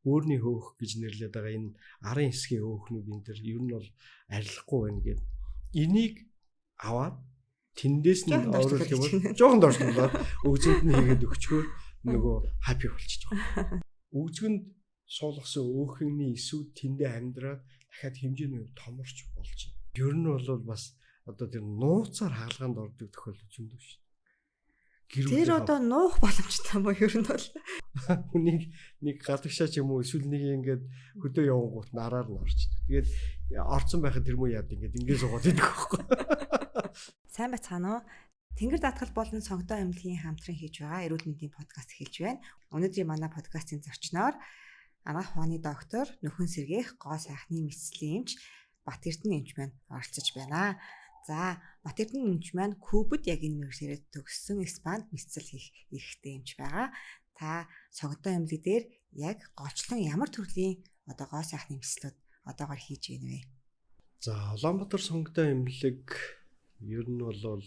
өөрний хөөх гэж нэрлэдэг байгаа энэ арын хэсгийн хөөхнүүд энэ төр ер нь бол арилахгүй байна гэдэг. Энийг аваад тэндээс нь ойруулах юм бол жоохон дорчлуулаад өгзөнд нь хийгээд өгчхөөр нөгөө хаппи болчихж байгаа. Өгзөнд суулгасан өөхний эсүүд тэндээ амьдраад дахиад хэмжээний томорч болж байна. Ер нь бол бас одоо тэр нууцаар хаалгаанд ордог тохиолдол зөндөө шүү дээ. Тэр одоо нуух боломжтой юм уу ер нь бол? Хүнийг нэг гадагшаа ч юм уу эсвэл нэг ингээд хөдөө явангуут нараар нь орчдөг. Тэгээд орцсон байхад тэр муу яад ингээд суугаад идэх байхгүй. Сайн байцгаана уу? Тэнгэр даатгал болон сонгодоо эмнэлгийн хамтран хийж байгаа эрүүл мэндийн подкаст эхэлж байна. Өнөөдрийн манай подкастын зочноор анагаах ухааны доктор, нөхөн сэргээх, гоо сайхны мэдслийн эмч Бат Эрдэнэ эмч маань оролцож байна. За, Бат Эрдэнэ эмч маань Кубад яг энэ мэргэжлэрээ төгссөн экспанд мэдсэл хийх эрхтэй эмч байгаа. Та сонгодоо эмнэлэг дээр яг голчлон ямар төрлийн одоо гоо сайхны мэдслүүд одоогоор хийж байна вэ? За, Улаанбаатар сонгодоо эмнэлэг ер нь бол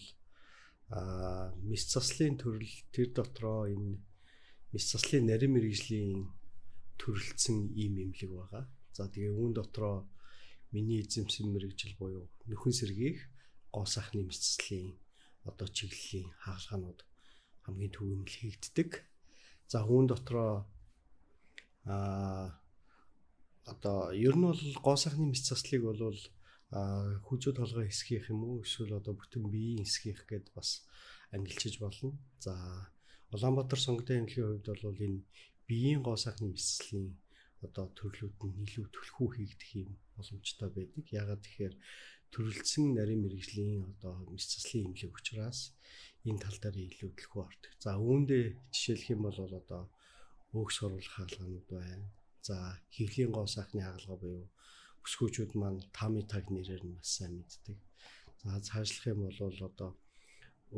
мэс заслын төрөл тэр дотроо энэ мэс заслын нарийн мэргэжлийн төрөлдсөн ийм эмнэлэг байгаа. За тэгээ үүн дотроо миний эзэмсэн мэргэжил буюу нөхөн сэргээх гоо сайхны мэс заслын одоо чиглэлийн хаалганууд хамгийн төвөмөл хийгддэг. За үүн дотроо одоо ер нь бол гоо сайхны мэс заслыг бол хүзүү толгой хэсгийнх юм уу эсвэл одоо бүтэн биеийн хэсгийнх гэд бас ангилчиж болно. За Улаанбаатар сонгодоо эмнэлгийн хувьд бол энэ биеийн гоо сайхны мэс заслын одоо төрлүүд нь илүү түлхүү хийгдэх юм боломжтой байдаг. Ягаад тэгэхээр төрөлдсөн нарийн мэргэжлийн одоо мэс заслын эмнэлэг учраас энэ тал дээр илүү түлхүү ордог. За үүндээ жишээлх юм бол одоо өөх сурвалж хаалганууд байна. За хөвлийн гоо сайхны хаалга буюу бүсгүүчүүд маань тами таг нэрээр нь бас сайн мэддэг. За цаашлах юм бол одоо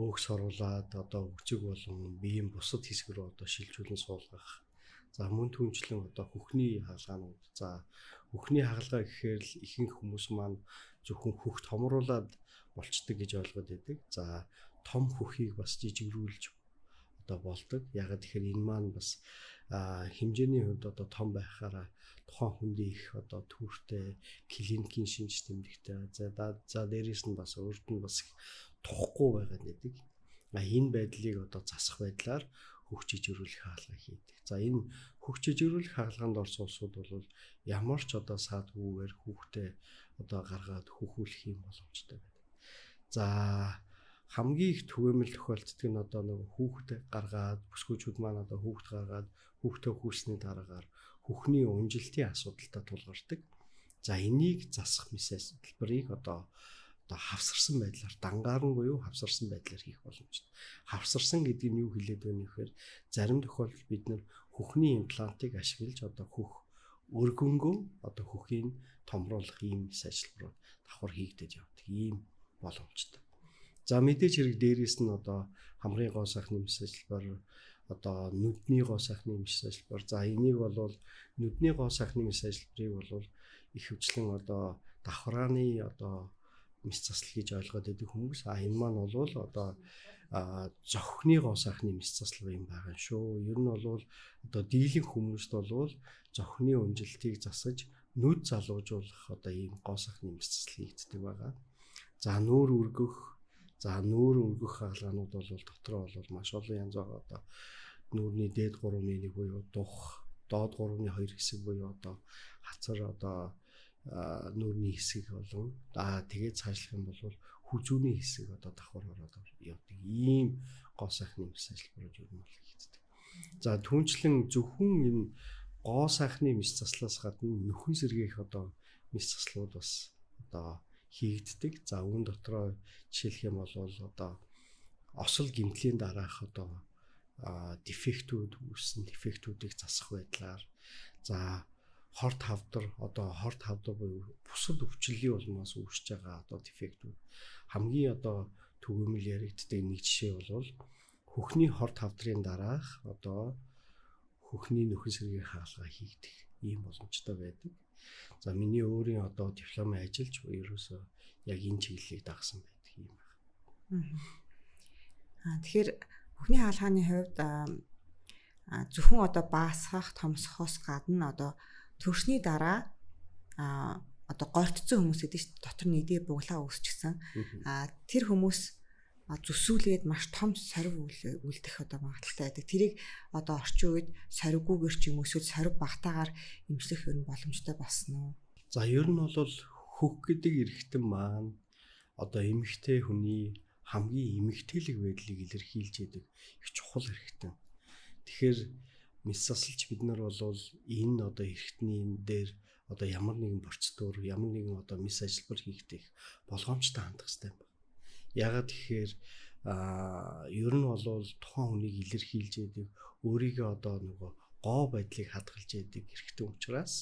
өөх сурвалаад одоо өцөг болон биеийн бусад хэсэг рүү одоо шилжүүлэн суулгах. За мөн түнчлэн одоо хөхний хаалгаанууд. За хөхний хаалгаа гэхээр л ихэнх хүмүүс маань зөвхөн хөх томруулаад болцдог гэж ойлгоод байдаг. За том хөхийг бас жижигрүүлж одоо болдог. Ягаад тэгэхээр энэ маань бас хэмжээний хувьд одоо том байхаараа тухайн хүнд их одоо түүртэй клиникийн шинж тэмдэгтэй. За дээрээс нь бас өөрт нь бас тухгүй байгаад байдаг. Энэ байдлыг одоо засах байдлаар хөх жижигрүүлэх хаалга хийдэг. За энэ хөх жижигрүүлэх хаалганд орсон улсууд бол ямар ч одоо саадгүйгээр хүүхдээ одоо гаргаад хөхүүлэх юм боломжтой байдаг. За хамгийн их түгээмэл тохиолддог нь одоо нэг хүүхдээ гаргаад бүсгүүчүүд маань одоо хүүхд гаргаад хүүхдээ хүүснээ дараагаар хөхний унжилтын асуудалтай тулгардаг. За энийг засах мэсэлбэрийг одоо хавсарсан байдлаар дангаарн буюу хавсарсан байдлаар хийх боломжтой. Хавсарсан гэдэг нь юу хэлээд байна вэ гэхээр зарим тохиолдолд бид нэр хөхний имплантыг ашиглаж одоо хөх өргөнгөө одоо хөхийн томруулах ийм ажлууд давхар хийгдэж явдаг. Ийм боломжтой. За мэдээж хэрэг дээрээс нь одоо хамрын гоо сайхны мэс ажиллабар одоо нүдний гоо сайхны мэс ажиллабар. За энийг бол нүдний гоо сайхны мэс ажиллабарыг бол их хвчлэн одоо давхрааны одоо мэс засал гэж ойлгоод байдаг хүмүүс. Энэ маань бол одоо зохны гоо сайхны мэс засал юм байгаа шүү. Ер нь бол одоо дийлэнх хүмүүст бол зохны унжилтыг засаж нүд залуужуулах одоо ийм гоо сайхны мэс засал хийгддэг байгаа. За нүүр өргөх хаалганууд бол дотроо бол маш олон янз байгаа. Одоо нүүрний дээд 3-1 буюу дух, доод 3-2 хэсэг буюу одоо хацар одоо нүүрний хэсэг болон тэгээд цаашлах юм бол хүзүүний хэсэг одоо давхар ороод явдаг. Ийм гоо сайхны мэс ажиллабарууд ер нь бол хийгддэг. За түүнчлэн зөвхөн энэ гоо сайхны мэс заслаас гадна нөхөн сэргээх одоо мэс заслууд бас одоо хийгддэг. За үүн дотроо жишээлх юм бол одоо осол гэмтлийн дараах одоо дефектүүд үүссэн дефектүүдийг засах байдлаар за хорт хавдар буюу бусад өвчлөлийн улмаас үүсэж байгаа одоо дефектүүд хамгийн одоо түгээмэл яригддаг нэг жишээ бол хөхний хорт хавдрын дараах одоо хөхний нөхөн сэргээх хаалга хийгдэх ийм боломжтой байдаг. За миний өөрийн одоо дипломын ажиллаж ерөөсөө яг энэ чиглэлийг дагсан байдаг юм байна. Тэгэхээр хөхний хаалгааны хувьд Зөвхөн одоо баасгах, томсохоос гадна одоо төрсний дараа одоо гортцсон хүмүүс гэдэг чинь дотор нь эдээ буглаа үүсчихсэн. Тэр хүмүүс зүсүүлээд маш том сорив үлдэх одоо магадaltaй байдаг. Тэрийг одоо орчин үед сориггүйгээр ч юм уу эсвэл сорив багтаагаар эмчлэх ер нь боломжтой болсон уу? За ер нь бол хөх гэдэг эрхтэн маань одоо эмэгтэй хүний хамгийн эмэгтэйлэг байдлыг илэрхийлж яадаг их чухал эрхтэн. Тэгэхээр мэс засалж бид нар бол энэ одоо эрхтний дээр одоо ямар нэгэн процедур, ямар нэгэн одоо мэс ажиллбар хийхдээ болгоомжтой хандах хэрэгтэй юм байна. Яагаад тэгэхээр ер нь бол тухайн хүнийг илэрхийлж яадаг, өөрийгөө одоо нөгөө гоо байдлыг хадгалж яадаг эрхтэн учраас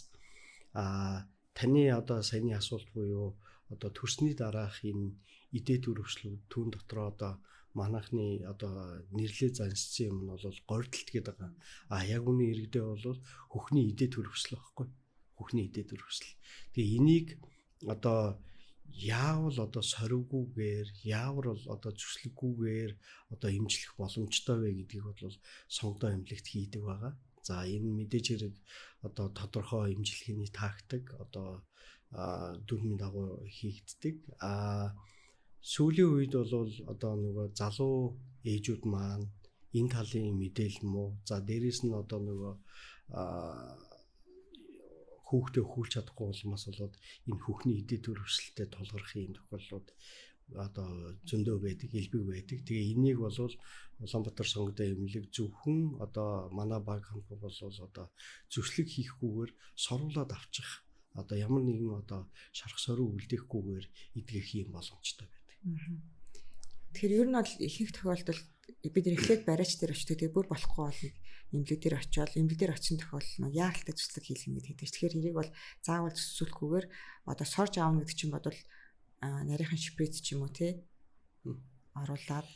таны одоо саяны асуулт буюу одоо төрсний дараах энэ эдээ төрөвчлүүд түүн дотроо одоо манайхны одоо нэрлээ заншсан юм нь бол гордолт гэдэг байгаа. Яг үүний иргэдээ бол хөхний эдээ төрөвсөл байхгүй. Хөхний эдээ төрөвсөл. Тэгээ энийг одоо яавал одоо сориггүйгээр, яавал одоо зүслэггүйгээр одоо эмчлэх боломжтой вэ гэдгийг бол сонгодоо эмнэлэгт хийдэг байгаа. За энэ мэдээж хэрэг одоо тодорхой эмчилгээний тактик одоо дүрмийн дагуу хийгддэг. Сүүлийн үед бол одоо нөгөө залуу ээжүүд маань энэ талын мэдээлэл муу. За дээрэс нь одоо нөгөө хүүхдээ өхүүлж чадахгүй улмаас болоод энэ хүүхний эдээ төрөвсөлтөд тулгархын тохиолдлууд одоо зөндөө байдаг, элбэг байдаг. Тэгээ энийг бол Улаанбаатар сонгодог эмнэлэг зөвхөн одоо манай баг хамт бол одоо зөвшлөг хийхгүйгээр соруулаад авчих одоо ямар нэгэн одоо шарх сорив үлдээхгүйгээр эдгэх юм боломжтой байдаг. Тэгэхээр ер нь бол ихэнх тохиолдолд бид рефлект бариач дээр очдог. Тэгээ бүр болохгүй бол эмнэлэг дээр очиод эмнэлэг дээр очисон тохиолдол нь яаралтай зүслэг хийх юм гэдэг. Тэгэхээр эрийг бол заавал зүсүүлэхгүйгээр одоо сорж аавна гэдэг чинь бодвол нарийнхан шприц ч юм уу тий оруулаад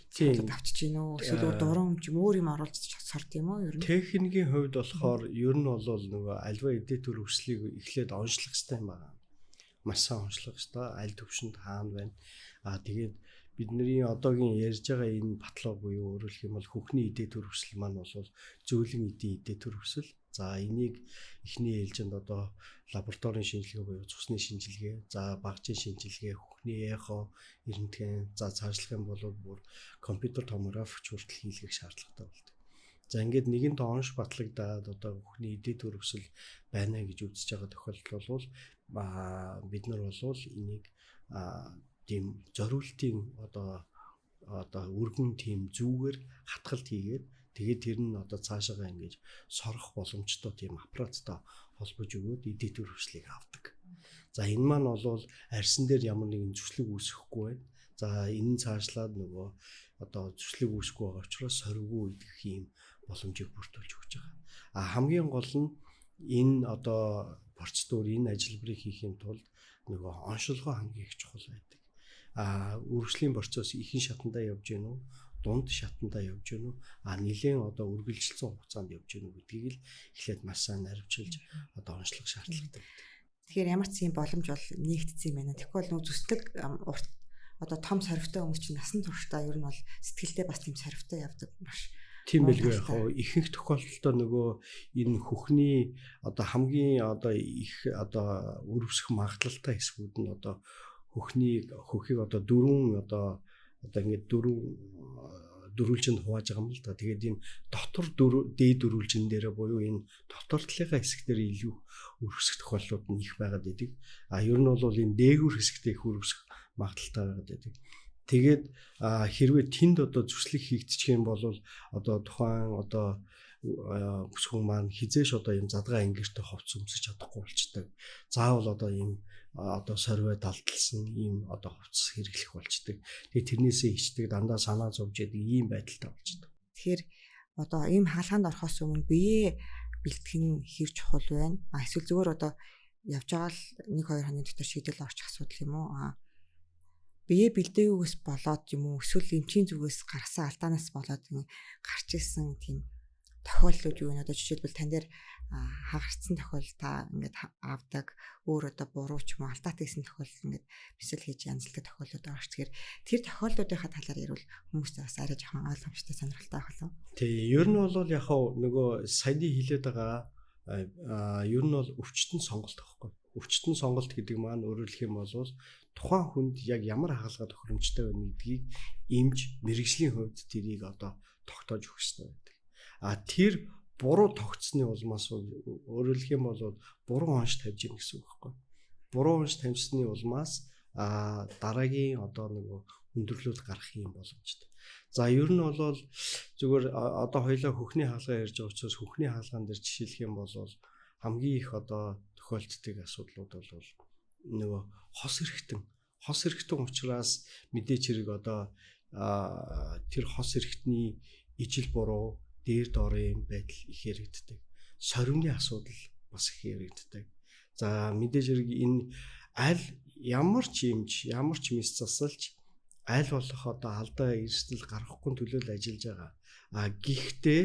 авчиж гин үү эсвэл дурам ч юм өөр юм оруулж сорд юм уу ер нь. Техникийн хувьд болохоор ер нь бол нөгөө альва эдээ төрөвслийг эхлээд онцлох хэрэгтэй юм байна. Маш сайн онцлох хэрэгтэй. Аль төвшөнд хаана байна. Тэгээд бидний одоогийн ярьж байгаа энэ батлог буюу өөрөлдөх юм бол хөхний эдээ төрөвсөл маань бол зөөлөн эдээ төрөвсөл. За энийг эхний ээлжинд одоо лабораторийн шинжилгээ буюу цусны шинжилгээ, за багжийн шинжилгээ, хөхний эхо, эрентген, за цаашлагын бол бүр компьютер томографч хүртэл хийлгэх шаардлагатай болдог. За ингээд нэгэн тоонш батлагдаад одоо хөхний эдээ төрөвсөл байна гэж үзэж байгаа тохиолдол бол бид нар бол энийг тийм зориултын одоо өргөн тийм зүүгээр хатгалт хийгээд тэгээд тэр нь одоо цаашаага ингэж сорох боломжтой тийм аппараттай холбож өгөөд эдээ төрөвслийг авдаг. За энэ маань бол арьсан дээр ямар нэгэн зүслэг үүсэхгүй байна. За энэ нь цаашлаад нөгөө одоо зүслэг үүсэхгүй байгаа учраас сориггүй идэх юм боломжийг бүрдүүлж өгч байгаа. Хамгийн гол нь энэ одоо процедур энэ ажиллабарыг хийхин тулд нөгөө оншилгоо хамгийн их чухал байдаг. Үргэлжлэлийн процесс ихэнх шатандаа явж гэнэ үү, дунд шатандаа явж гэнэ үү, нэлээд одоо үргэлжилсэн хугацаанд явж гэнэ үү гэдгийг л эхлээд маш сайн наривчилж одоо онцлох шаардлагатай. Тэгэхээр ямар ч юм боломж бол нэгтсэн юм байна. Тэгэхгүй бол нөө зүслэг урт одоо том сорвтой хүмүүс чинь насан туршдаа ер нь бол сэтгэлдээ бас тийм сорвтой явдаг маш тийм билгүй яг ихэнх тохиолдолд нөгөө энэ хөхний одоо хамгийн одоо их одоо өрөвсөх магадлалтай хэсгүүд нь одоо хөхийг одоо ингээд дөрвөлжинд хувааж байгаа юм л да. Тэгээд энэ дотор дээд дөрвөлжин дээр буюу энэ дотор талынхаа хэсэг дээр илүү өрөвсөх тохиолдлууд нь их байгаад байдаг. Ер нь бол энэ дээгүүр хэсэгтээ их өрөвсөх магадлалтай байгаад байдаг. Тэгээд хэрвээ тэнд одоо зүслэг хийгдчих юм бол одоо тухайн одоо бүсгүн маань хизээш одоо юм задгаа ангиртай ховц өмсөж чадахгүй болчдаг. Заавал одоо юм одоо сорвой далдалсан ийм одоо хувцас хэрэглэх болчдөг. Тэгээ тэрнээсээ ичдэг дандаа санаа зовж яадаг ийм байдалтай болчдөг. Тэгэхээр одоо ийм хаалганд орохоос өмнө биеэ бэлтгэх нь хэр чухал байна? Эсвэл зүгээр одоо явж байгаа л 1-2 хоногийн дотор шийдэл орчих асуудал юм уу? Биеэ бэлдээгүйгээс болоод юм уу? Эсвэл эмчийн зүгээс гарсан алдаанаас болоод гарч ирсэн тийм тохиолдлууд юу вэ? Одоо жишээлбэл тань дээр хагарцсан тохиолдол та ингээд авдаг өөр одоо буруу ч юм уу алдаад гэсэн тохиолдол ингээд бисэл хийж янзлдаг тохиолдлууд байгаа ш. Тэгэхээр тэр тохиолдлуудынхаа талаар ярил хүмүүст бас арай жоохон ойлгомжтой сонирхолтой байх болов. Тий, ер нь бол яг нөгөө саяны хэлээд байгаа ер нь бол өвчтөн сонголт байхгүй. Өвчтөн сонголт гэдэг маань өөрөөр хэлэх юм бол тухайн хүнд яг ямар хаалга тохиромжтой байна гэдгийг эмч мэрэгжлийн хувьд тэрийг одоо тогтоож өгөх хэрэгтэй байдаг. Тэр буруу тогтсны улмаас өөрөөр хэлэх юм бол буруу онш тавьж гин гэсэн үг байхгүй. Буруу онш тавьсны улмаас дараагийн одоо нөгөө хүндрэлүүд гарах юм боломжтой. За ер нь бол зүгээр одоо хоёлаа хөхний хаалгаа ярьж байгаа учраас хөхний хаалгаан дээр жишээлх юм бол хамгийн их одоо тохиолддог асуудлууд бол нөгөө хос эргэтэн учраас мэдээч хэрэг одоо тэр хос эргэтний ижил буруу дээр доорын байдал их яригддаг. Сорвны асуудал бас их яригддаг. За мэдээж хэрэг энэ аль ямар ч мэс засалж аль болох одоо алдаа эрсдэл гаргахгүй төлөөл ажиллаж байгаа. Гэхдээ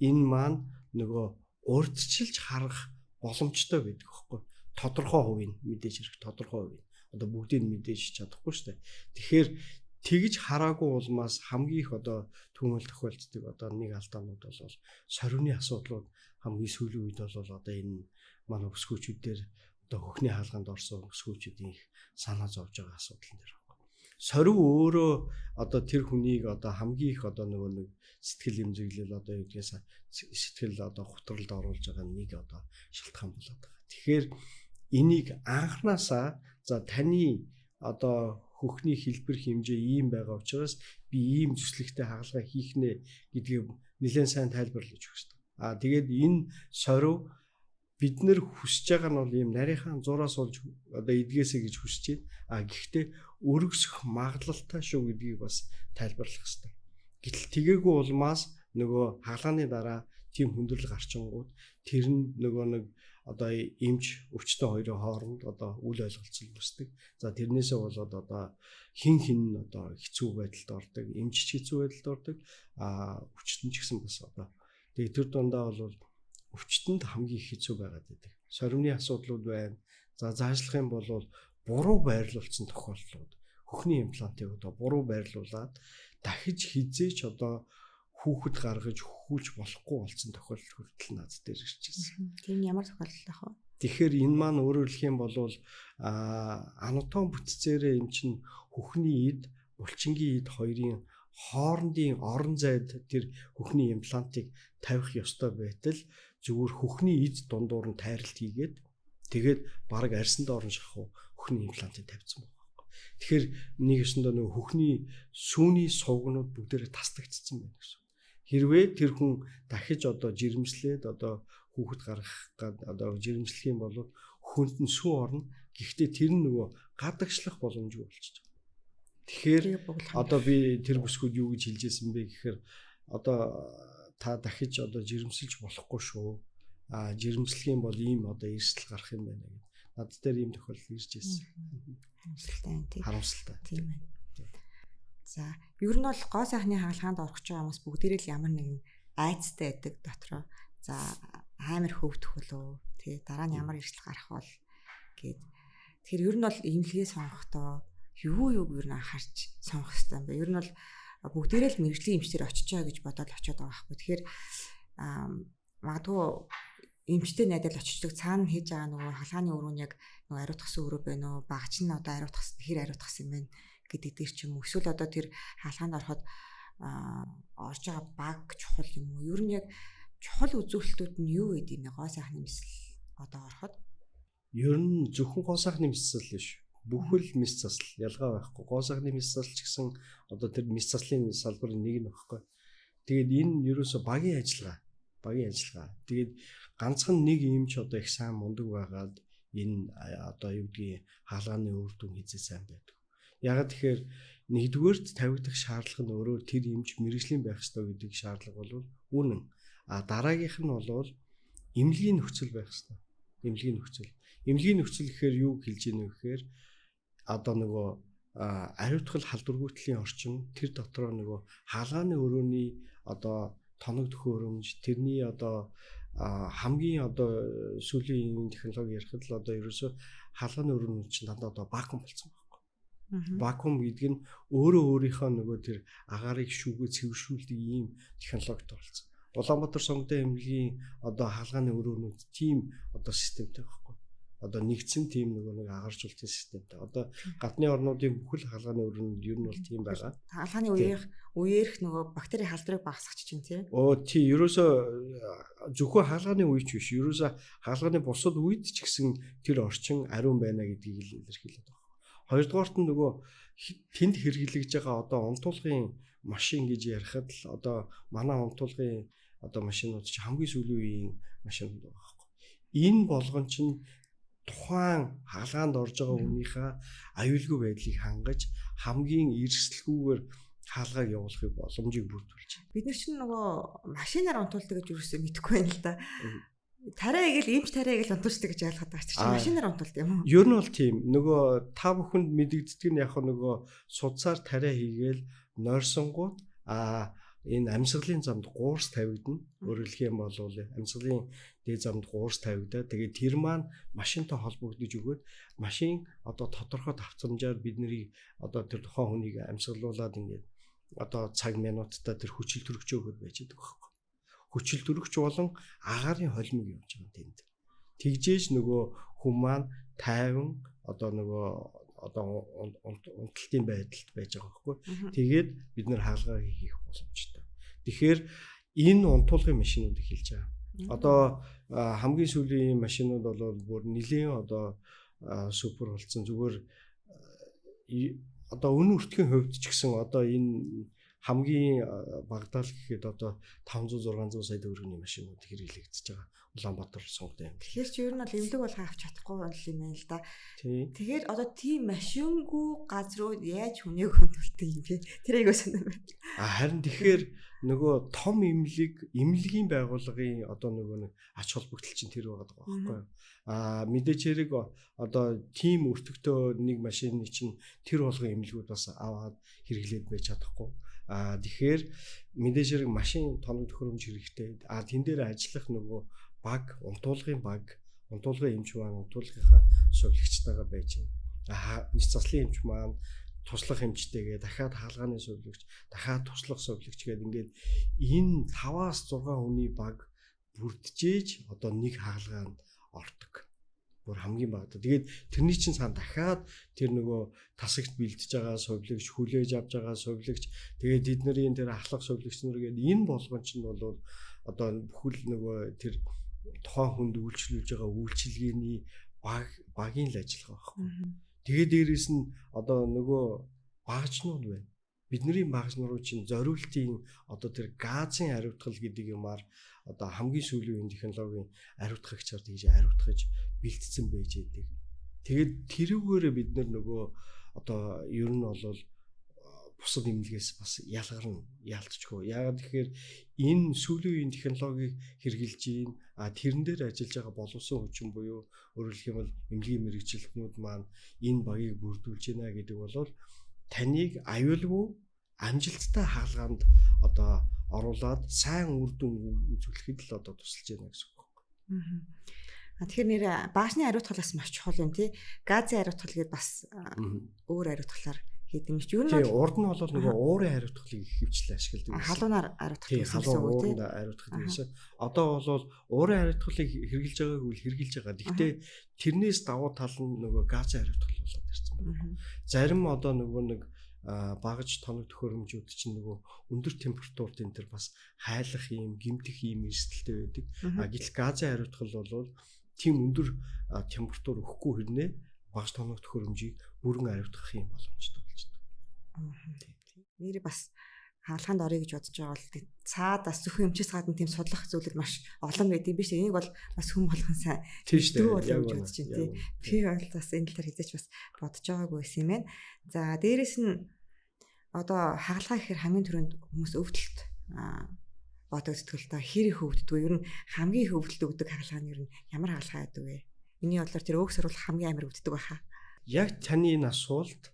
энэ маань нөгөө урдчилж харах боломжтой байдаг байхгүй. Тодорхой хувийн мэдээж хэрэг тодорхой хувийн. Одоо бүгдийг нь мэдээж чадахгүй шүү дээ. Тэгэхээр тэгж хараагүй улмаас хамгийн их одоо түүмэл тохиолддог одоо нэг алдаанууд бол сорвны асуудлууд хамгийн сүүлийн үед бол одоо энэ манай өсгөөчүүдээр одоо хөхний хаалганд орсон өсгөөчүүдийн их санаа зовж байгаа асуудал нэр байна. Сорив өөрөө одоо тэр хүнийг одоо хамгийн их одоо нөгөө нэг сэтгэл эмзэглэл одоо юу гэдгээс сэтгэл одоо хутралд оруулж байгаа нэг одоо шалтгаан болоод байгаа. Тэгэхээр энийг анханасаа за таны одоо хөхний хэлбэр хэмжээ ийм байгаа учраас би ийм зүслэгтэй хаалга хийх нэ гэдгийг нэлээд сайн тайлбарлаж өгөх хэрэгтэй. Тэгээд энэ сорив бид нэр хүсэж байгаа нь бол ийм нарийнхан зураас олж одоо эдгээсэй гэж хүсэж байна. Гэхдээ өргөсөх магадлалтай шүү гэдгийг бас тайлбарлах хэрэгтэй. Гэтэл тгээгүү улмаас нөгөө хаалганы дараа тийм хүндрэл гарчингууд тэр нь нөгөө нэг одоо эмч өвчтөн хоёрын хооронд одоо үл ойлголцол үүсдэг. За тэрнээсээ болоод одоо хин одоо хэцүү байдалд ордог, эмч ч хэцүү байдалд ордог, өвчтөн ч гэсэн бас одоо тэгээ тэр дундаа бол өвчтөнд хамгийн их хэцүү байгаад байдаг. Сорвны асуудлууд байна. За заашлах юм бол буруу байрлуулсан тохиолдлууд, хөхний имплантыг одоо буруу байрлуулад дахиж хизээч одоо хүүхэд гаргаж хөхүүлж болохгүй болсон тохиолдол хүртэл над дээр ирж ирсэн. Тийм ямар тохиолдол ах вэ? Тэгэхээр энэ маань өөрөөр хэлэх юм бол анатом бүтцээрээ эн чинь хөхний эд, булчингийн эд хоёрын хоорондын орон зайд тэр хөхний имплантыг тавих ёстой байтал зүгээр хөхний эд дундуур нь тайралт хийгээд тэгээд баг арьсанд орон шахуу хөхний имплантыг тавьсан байна. Тэгэхээр нэг өсөндөө нөгөө хөхний сүүний сувгнууд бүгдээрээ тасдагдсан байна гэсэн. Хэрвээ тэр хүн дахиж одоо жирэмслээд одоо хүүхэд гаргах гад одоо жирэмслэх юм бол хүнд нь сүү орно. Гэхдээ тэр нь нөгөө гадагшлах боломжгүй болчихж байгаа. Тэгэхээр одоо би тэр бүсгүүд юу гэж хэлж ирсэн бэ гэхээр одоо та дахиж одоо жирэмсэлж болохгүй шүү. Жирэмслэх юм бол ийм одоо эрсдэл гарах юм байна гэдэг. Над дээр ийм тохиолдол ирж ирсэн. Харамсалтай. Тийм байна. За, ер нь бол гоо сайхны хаалгаанд орох ч хүмүүс бүгдээрээ л ямар нэгэн айцтай байдаг дотроо. За, амар хөвдөх болов. Тэгээ дараа нь ямар эрсдэл гарах бол гээд. Тэгэхээр ер нь бол эмнэлгээ сонгохдоо юу ер нь анхаарч сонгох хэрэгтэй юм бэ? Ер нь бол бүгдээрээ л мэрэгжлийн эмчтэр очиж байгаа гэж бодоод очиод байгаа байхгүй. Тэгэхээр магадгүй эмчтэй найдаад очиждаг цаана хийж байгаа нөгөө хаалганы өрөө нь яг нөгөө ариутгасан өрөө байна уу? Багч нь одоо ариутгасан хэр ариутгасан юм бэ гэдэг дээр ч юм уу. Эсвэл одоо тэр хаалгаанд ороход орж байгаа баг чухал юм уу? Ер нь яг чухал үзүүлэлтүүд нь юу гэдэг юм бэ? Гоо сайхны мэсэл одоо ороход ер нь зөвхөн гоо сайхны мэсэл биш. Бүхэл мэс засал ялгаа байхгүй. Гоо сайхны мэс засал ч гэсэн одоо тэр мэс заслын салбарын нэг нь багхгүй. Тэгээд энэ ерөөсө багийн ажиллагаа. Тэгээд ганцхан нэг эмч одоо их сайн мундаг байгаад энэ одоо юу гэдгийг хаалганы үр дүн хийзээ сайн байдаг. Яг тэгэхээр нэгдүгээрт тавигдах шаардлага нь өөрөө тэр эмч мэрэгжлийн байх ёстой гэдэг шаардлага бол үнэн. Дараагийнх нь бол эмнэлгийн нөхцөл байх ёстой. Эмнэлгийн нөхцөл гэхээр юу хэлж ийнэ вэ гэхээр одоо нөгөө ариутгал халдваргүйтгэлийн орчин тэр дотроо нөгөө хаалганы өрөөний одоо тоног төхөөрөмж тэрний одоо хамгийн одоо сүүлийн технологи ярихад л одоо ерөөсөө хаалганы өрөөнүүд чинь дандаа одоо вакуум болсон байхгүй. Вакуум гэдэг нь өөрөө өөрийнхөө нөгөө тэр агаарыг шүүгээ цэвэршүүлдэг ийм технологид болсон. Улаанбаатар сонгодын эмнэлгийн одоо хаалганы өрөөнүүд тийм одоо системтэй байхгүй. Одоо нэгдсэн тийм нэг агаржуулалтын системтэй. Одоо гадны орнуудын бүхэл хаалганы өрөөнүүд ер нь бол тийм байгаа. Хаалганы үеэрх нөгөө бактери халдварыг багасгах чинь тийм. Тий ерөөсөө зөвхөн хаалганы үеч биш. Ерөөсөө хаалганы бусад үед ч гэсэн тэр орчин ариун байна гэдгийг л илэрхийлээд байгаа. Хоёрдугаарт нь нөгөө тэнд хэрэглэж байгаа одоо унтуулгын машин гэж ярихад л одоо манай унтуулгын одоо машинууд чи хамгийн сүүлийн үеийн машинууд байгаа байхгүй. Энэ болгон чинь тухайн хаалгаанд орж байгаа хүнийхээ аюулгүй байдлыг хангаж хамгийн эрсдэлгүйгээр хаалгааг явуулахыг боломжийг бүрдүүлж байна. Бид нар чинь нөгөө машинаар унтуулдаг гэж юусэн мэдэхгүй байна л да. Тарай гэл эмч тарай гэл унтуулдаг гэж ойлгоод байгаа чинь машинаар унтуулдаг юм уу? Ер нь бол тийм. Нөгөө та бүхэнд мэдэгддэг нь яг нөгөө судсаар тарай хийгээл нойрсонгууд энэ амьсгалын замд гуурс тавигдана. Өөрөөр хэлэх юм бол амьсгалын дээд замд гуурс тавигдаад тэгээд тэр маань машинтай холбогдож өгөөд машин одоо тодорхой давтамжаар биднийг одоо тэр тухайн хүнийг амьсгалуулад ингээд одоо цаг минуттай тэр хүчил төрөгч өгöd байж байгаа байхгүй. Хүчил төрөгч болон агаарын холимог явж байгаа тэнд. Тэгжээж нөгөө хүн маань тайван одоо нөгөө одоо унталтын байдалд байж байгаа байхгүй. Тэгээд бид нэр хаалгаа хийх боломжтой. Тэгэхээр энэ унтуулгын машинуудыг хэлж байгаа. Одоо хамгийн сүүлийн машинууд бол бүр нэлийн одоо супер болсон. Зүгээр одоо үнэ өртгийн хувьд ч гэсэн одоо энэ хамгийн багадаа л гэхэд одоо 500 600 сая төгрөгийн машинууд хэрэглэгдэж байгаа. Улаанбаатар сонгодог юм. Тэгэхээр чи ер нь бол эмнэлэг бол авч чадахгүй бол юм байна л да. Тэгэхээр одоо тийм машингүй газрууд яаж хүнийг хөндлөлтөг юм бэ? Тэр айгуу сонир байна. Харин тэгэхээр нөгөө том эмнэлгийн байгууллагын одоо нөгөө нэг ач холбогдол чинь тэр байгаа байхгүй юу? Мэдээч хэрэг одоо тийм өртөгтэй нэг машины чинь тэр болгон эмнэлгүүд бас аваад хэрэглээд байж чадахгүй. Тэгэхээр мэдээж хэрэг машин тоног төхөөрөмж хэрэгтэй. Тэн дээр ажиллах нөгөө баг, унтуулгын эмч маань унтуулгынхаа сувлагчтайгаа байж байна. Нийт заслын эмч маань туслах эмчтэйгээ дахиад хаалганы сувлагч, дахиад туслах сувлагч гэдэг ингээд энэ 5-6 хүний баг бүрджээж одоо нэг хаалгаанд ордог. Бүр хамгийн багадаа. Тэгээд тэрний чинь цаана дахиад тэр нөгөө тасагт бэлдэж байгаа сувлагч, хүлээж авч байгаа сувлагч, тэгээд эднэрийн тэр ахлах сувлагч нар гэдэг энэ болгон чинь бол одоо бүхэл нөгөө тэр тухайн хүнд үйлчлүүлж байгаа үйлчилгээний багийн л ажиллагаа байхгүй. Тэгээд дээрэс нь одоо нөгөө багажнууд байна. Бидний багажнууд чинь зориултын одоо тэр газын хариуцлага гэдэг юмар одоо хамгийн сүүлийн үеийн технологийн хариуцлагчаар тэгж хариуцгаж бэлдсэн байж байдаг. Тэгээд тэрүүгээрээ бид нөгөө одоо ер нь бол бусад эмнэлгээс бас ялцчихгүй. Яагаад тэгэхээр энэ сүүлийн үеийн технологиг хэрэгжилж ийн тэрэн дээр ажиллаж байгаа боловсон хүчин буюу өөрөөр хэлэх юм бол эмнэлгийн мэргэжилтнүүд маань энэ багийг бүрдүүлж байна гэдэг бол таныг аюулгүй амжилттай хаалгаанд одоо оруулаад сайн үр дүн үзүүлэхэд л одоо тусалж байна гэсэн үг байна. Тэгэхээр нэр баашны хариуцлагаас маш чухал юм тий. Газын хариуцлага гээд бас өөр хариуцлагаар хийдэг юм чи. Юу нь урд нь бол нөгөө уурын хариуцлагыг хөвчлээ ашигладаг. Халуунаар хариуцлага гэсэн үг тий. Хариуцлага гэсэн. Одоо бол уурын хариуцлагыг хэрэгжилж байгааг үл хэрэгжилж байгаа. Гэхдээ тэрнээс давуу тал нь нөгөө газын хариуцлага болоод ирсэн байна. Зарим одоо нөгөө нэг багаж тоног төхөөрөмжүүд чинь нөгөө өндөр температурт энэ төр бас хайлах юм, гэмтэх юм эрсдэлтэй байдаг. Гэтэл газын хариуцлага бол тийм өндөр температур өгөхгүй хэрнээ багаж тоног төхөөрөмжийг бүрэн хариуцах юм боломжтой болж байна. Нэр бас хаалханд орё гэж бодож байгаа бол цаадаас зөвхөн эмчээс гадна тийм судлах зүйлүүд маш олон байдаг юм биш үү? Энийг бол бас хүн болгон сайн тийм болоо гэж бодож байна тий. Би бол бас энэ талаар хэзээч бас бодож байгаагүй байсан юм байна. За дээрэс нь одоо хаалгаа гэхээр хамгийн түрүүнд хүмүүс өвдөлт бодогддог л та хэр их өвддөг. Ер нь хамгийн их өвдөлт өгдөг хаалгаа нь ер нь ямар хаалгаа байдаг вэ? Миний бодлоор тэр өөх сурвал хамгийн амар өвддөг байхаа. Яг таны энэ асуулт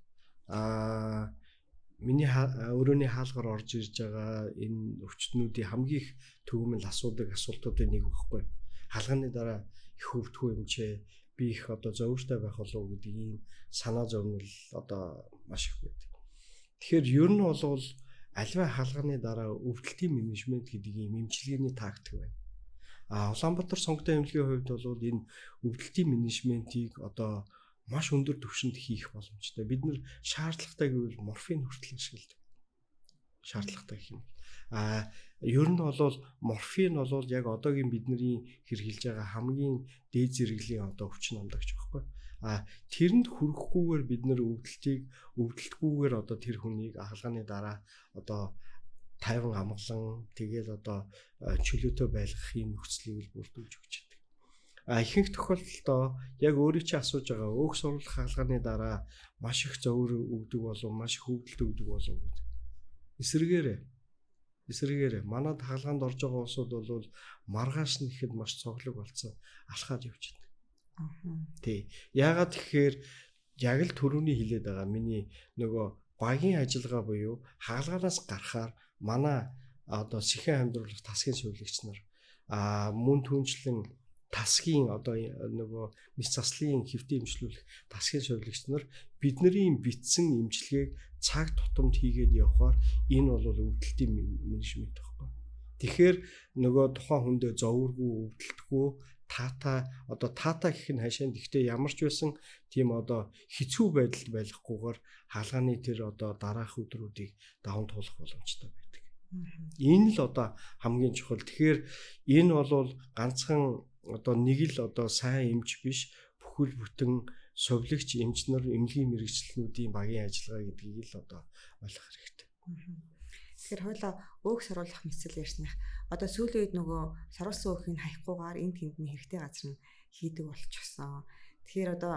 миний өрөөний хаалгаар орж ирж байгаа энэ өвчтнүүдийн хамгийн их төгөөмөл асуултуудын нэг багхгүй. Хаалганы дараа их өвдөх юмчээ би их одоо зовёртой байх болов гэдэг ийм санаа зовнил одоо маш их байдаг. Тэгэхээр ер нь бол альва хаалганы дараа өвдөлтийн менежмент гэдэг ийм эмчилгээний тактик байна. Улаанбаатар сонготой эмнэлгийн хувьд бол энэ өвдөлтийн менежментийг одоо маш өндөр түвшинд хийх боломжтой. Бид нэр шаардлагатай гэвэл морфин хүртэл ашигладаг. Шаардлагатай гэх юм. Ер нь бол морфин бол яг одоогийн бидний хэрэгжилж байгаа хамгийн дээд зэрэглэлийн одоо өвчин намдагч байхгүй. Тэрэнд хүрэхгүйгээр бид нэр өвдөлтгүйгээр одоо тэр хүнийг хаалганы дараа одоо тайван амгалан тэгээд одоо чөлөөтэй байлгахын нөхцөлийг бүрдүүлж өгч байдаг. Ихэнх тохиолдолд яг өөрөө чи асууж байгаа өөх сурвалж хаалганы дараа маш их зовөр өгдөг болов маш их өвдөлт өгдөг болов гэдэг. Эсрэгээрээ манад хаалганд орж байгаа улсууд бол маргааш нь ихэд маш цоглог болсон алхаад явж байна. Тий. Яагаад тэгэхээр яг л түрүүний хэлээд байгаа миний нөгөө багийн ажиллагаа буюу хаалгараас гарахаар манай одоо сэхэн амьдруулах тасгийн сувилагч нар мөн түнчлэн тасгийн одоо нөгөө мэс заслын хэвтэ имжлүүлэх тасгийн сувилагч нар бидний битсэн имчилгээг цаг тутамд хийгээд явхаар энэ бол өвдөлтийн менежмент байхгүй. Тэгэхээр нөгөө тухайн хүндээ зовөргүй өвдөлтгүй таата гэх нь хашаанд ихтэй ямар ч байсан тийм одоо хэцүү байдалд байхгүйгээр хаалганы тэр одоо дараах өдрүүдийг даван туулах боломжтой байдаг. Энэ л одоо хамгийн чухал. Тэгэхээр энэ бол ганцхан одоо нэг л одоо сайн эмч биш, бүхэл бүтэн сувилагч эмчнэр эмнэлгийн мэрэгчлэнүүдийн багийн ажиллагаа гэдгийг л одоо ойлгох хэрэгтэй. Тэгэхээр хойлоо өөх саруулах мэсэл ярьсных. Одоо сүүлийн үед нөгөө саруулсан өөхийг хаяхгүйгээр энд тэндний хэрэгтэй газар нь хийдэг болчихсон. Тэгэхээр одоо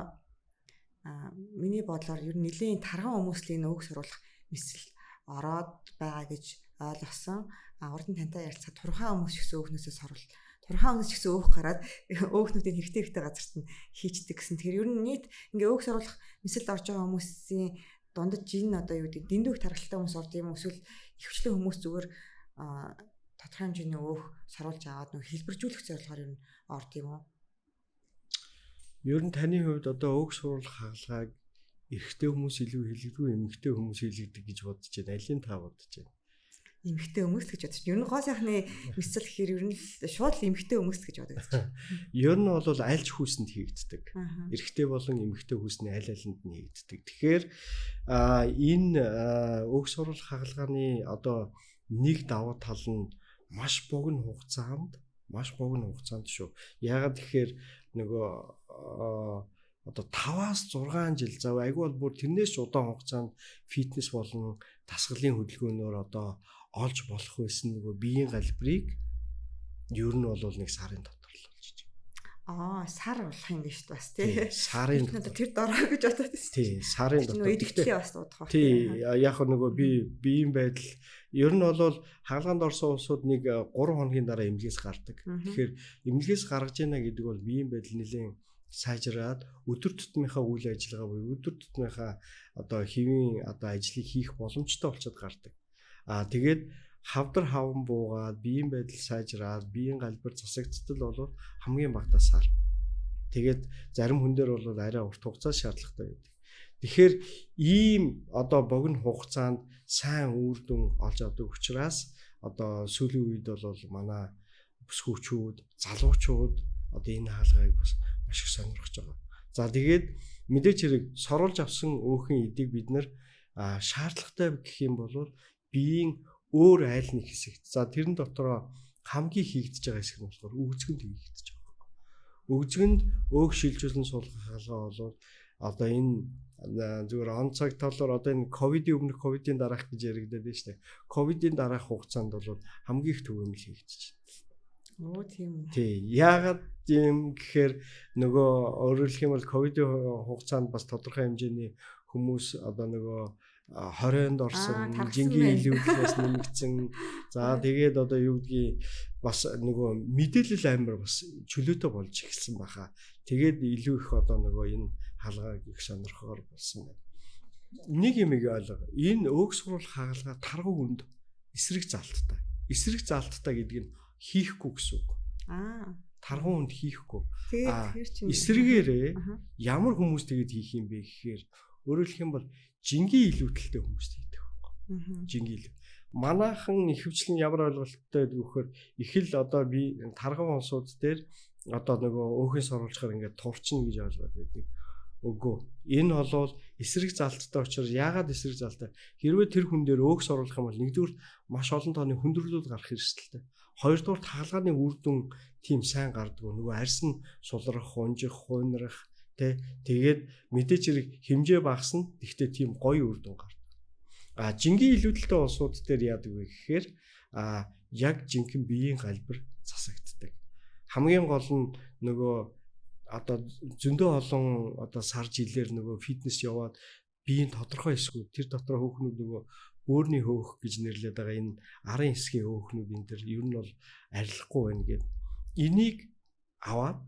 миний бодлоор ер нь нэлийн тарган хүмүүсийн өөх саруулах мэсэл ороод байгаа гэж ойлгосон. Урд нь тантай ярилцахад турхаа хүмүүс ч гэсэн өөхнөөсөө саруул. Турхаа хүмүүс ч гэсэн өөх гараад өөхнүүдийн хэрэгтэй газарт нь хийчдэг гэсэн. Тэгэхээр ер нь нийт ингээ өөх саруулах мэсэлд орж байгаа хүмүүсийн дундад жин одоо юу гэдэг дэндүү их тархалтай хүмүүс орд юм эсвэл ихвчлэн хүмүүс зүгээр тодорхой хэмжээний өөх саруулж аваад нөх хэлбэржүүлэх зорилгоор ер нь орд юм уу? Ер нь таны хувьд одоо өөх саруулах хаалгааг эрэгтэй хүмүүс илүү хэлэгдэггүй эмэгтэй хүмүүс хэлэгдэг гэж бодож байна. Алийг та бодож байна? Эмэгтэй хүмүүс гэж бодож байна. Ер нь гоо сайхны мэсэл гэхээр ер нь шууд эмэгтэй хүмүүс гэж бодож байна. Ер нь бол альж хүүсэнд хийгддэг. Эрэгтэй болон эмэгтэй хүүсний аль алинд нь хийгддэг. Тэгэхээр энэ өөх саруулах хаалганы одоо нэг давуу тал нь маш богино хугацаанд шүү. Яагаад тэгэхээр нөгөө одоо 5-аас 6 жил зав айгүй бол бүр тэрнээс ч удаан хугацаанд фитнес болон дасгалын хөдөлгөөнөөр одоо олж болох байсан нөгөө биеийн галбирыг ер нь бол нэг сарын дотор л болж байна. Сар болох юм биш бас тий. Сарын тэр дорой гэж бодоод байсан. Тий, сарын дотор. Эдгтлийн бас дуудах. Тий, яг нөгөө биеийн байдал ер нь бол хаалганд орсон улсууд нэг 3 хоногийн дараа эмнэлгээс гардаг. Тэгэхээр эмнэлгээс гаргаж яана гэдэг бол биеийн байдал нэлээд сайжраад өдөр тутмынхаа үйл ажиллагаа буюу өдөр тутмынхаа одоо хэвийн одоо ажлыг хийх боломжтой болчиход гардаг. Тэгээд хавдар хаван буугаад биеийн байдал сайжраад биеийн галбир засагдтал бол хамгийн багтаа сар. Тэгээд зарим хүн дээр бол арай урт хугацаа шаардлагатай байдаг. Тэгэхээр ийм одоо богино хугацаанд сайн үр дүн олж авдаг учраас одоо сүүлийн үед бол манай бүсгүүчүүд, залуучууд одоо энэ хаалгыг бас маш их сонирхож байгаа. За тэгээд мэдээч хэрэг сорулж авсан өөхөн эдийг бид нэр шаардлагатай гэх юм бол биеийн өөр айл нэг хэсэгт. За тэрэн дотороо хамгийн хийгдэж байгаа хэсэг нь болохоор өгзгөнд хийгдэж байгаа. Өгзгөнд өөх шилжүүлэн суулгах хаалгаа бол одоо энэ зүгээр он цаг талаар одоо энэ ковидын өмнөх ковидын дараах гэж яригдаад байна шүү дээ. Ковидын дараах хугацаанд бол хамгийн их төвөмөл хийгдэж байна. Тийм үү. Тий. Яагаад юм гэхээр нөгөө өөрөөр хэлэх юм бол ковидын хугацаанд бас тодорхой хэмжээний хүмүүс одоо нөгөө 20-нд орсон жингийн илүүднээс нэмэгдсэн. За тэгээд одоо юу гэдгийг бас нөгөө мэдээлэл амар бас чөлөөтэй болж эхэлсэн баха. Тэгээд илүү их одоо нөгөө энэ хаалгааг их сонирхоор болсон байна. нэг юм ойлго. Энэ өг сурвал хагалгаа таргуу хүнд эсрэг залттай. Эсрэг залттай гэдэг нь хийхгүй гэсэн үг. Таргуу хүнд хийхгүй. Эсрэгээрээ ямар хүмүүс тэгээд хийх юм бэ гэхээр өөрөөр хэлэх юм бол жингийн илүүдэлтэй хүмүүс хийдэг байхгүй. Жингийн илүү. Манайхан ихэвчлэн ямар ойлголттой гэдэг вөхөр их л одоо би таргуу онсууд дээр одоо нөгөө өөхөөс оруулахаар ингээд турчна гэж ойлгоод байдаг. Үгүй. Энэ бол эсрэг залттай учраас яагаад эсрэг залттай? Хэрвээ тэр хүн дээр өөхс оруулах юм бол нэгдүгээр маш олон тооны хүндрэлүүд гарах хэрэгсэлтэй. Хоёрдугаар хаалгааны үр дүн тийм сайн гардаг. Нөгөө арьс нь сулрах, унжих, хуйнрах тэгээд мэдээж хэрэг хэмжээ багасна. Гэхдээ тийм гоё үр дүн гардаг. Жингийн илүүдэлтэй улсууд дээр яадаг вэ гэхээр яг жинхэнэ биеийн галбир засагддаг. Хамгийн гол нь нөгөө одоо зөндөө олон одоо сар жилээр нөгөө фитнес яваад биеийн тодорхой хэсгүүд тэр дотроо хөөхнүүд нөгөө өөрний хөөх гэж нэрлэдэг байгаа энэ арын хэсгийн хөөхнүүд энэ төр ер нь бол арилахгүй байна гэдэг. Энийг аваад